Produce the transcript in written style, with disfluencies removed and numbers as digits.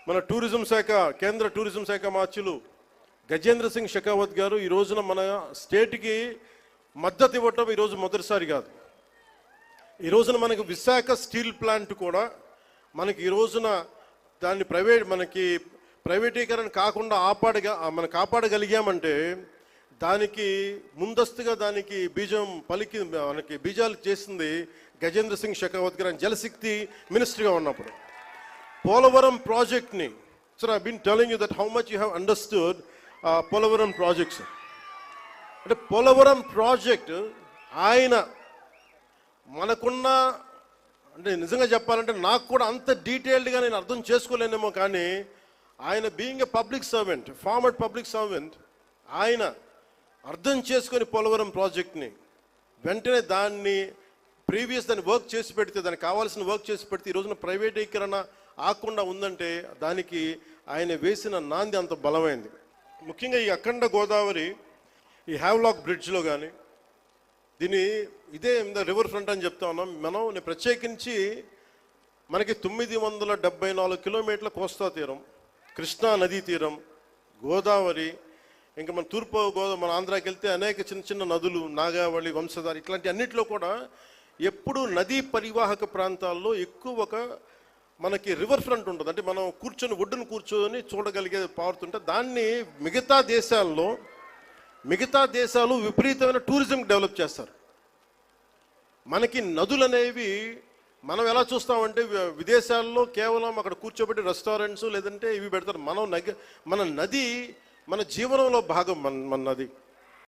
మన టూరిజం శాఖ కేంద్ర టూరిజం శాఖ మార్చులు గజేంద్ర సింగ్ షెకావత్ గారు ఈ రోజున మన స్టేట్కి మద్దతు ఇవ్వటం ఈరోజు మొదటిసారి కాదు. ఈ రోజున మనకు విశాఖ స్టీల్ ప్లాంట్ కూడా మనకి ఈ రోజున దాన్ని ప్రైవేటీకరణ కాకుండా కాపాడగలిగామంటే దానికి ముందస్తుగా దానికి మనకి బీజాలు చేసింది గజేంద్ర సింగ్ షెకావత్ గారు జలశక్తి మినిస్టర్గా ఉన్నప్పుడు. పోలవరం ప్రాజెక్ట్ని sir I been telling you that how much you have understood Polavaram projects. అంటే పోలవరం ప్రాజెక్ట్ ఆయన మనకున్న అంటే నిజంగా చెప్పాలంటే నాకు కూడా అంత డీటెయిల్డ్గా నేను అర్థం చేసుకోలేనేమో, కానీ ఆయన being a public servant, former public servant, ఆయన అర్థం చేసుకొని పోలవరం ప్రాజెక్ట్ని వెంటనే దాన్ని వర్క్ చేసి పెడితే, దానికి కావాల్సిన వర్క్ చేసి పెడితే ఈ రోజున ప్రైవేటీకరణ ఆకుండా ఉందంటే దానికి ఆయన వేసిన నాంది అంత బలమైంది. ముఖ్యంగా ఈ అఖండ గోదావరి ఈ హ్యావ్లాక్ బ్రిడ్జ్లో కానీ ఇదే రివర్ ఫ్రంట్ అని చెప్తా ఉన్నాం నేను ప్రత్యేకించి మనకి 974 కిలోమీటర్ల కోస్తా తీరం, కృష్ణా నదీ తీరం, గోదావరి, ఇంకా మన మన ఆంధ్రాకి వెళ్తే అనేక చిన్న చిన్న నదులు, నాగావళి, వంశధార, ఇట్లాంటి అన్నింటిలో కూడా ఎప్పుడు నదీ పరివాహక ప్రాంతాల్లో ఎక్కువ మనకి రివర్ ఫ్రంట్ ఉంటుంది. అంటే మనం ఒడ్డును కూర్చొని చూడగలిగే పారుతుంటే దాన్ని మిగతా దేశాలు విపరీతమైన టూరిజం డెవలప్ చేస్తారు. మనకి నదులు అనేవి మనం ఎలా చూస్తామంటే విదేశాల్లో కేవలం అక్కడ కూర్చోబెట్టి రెస్టారెంట్స్ లేదంటే ఇవి పెడతారు. మన నది మన జీవనంలో భాగం మన నది.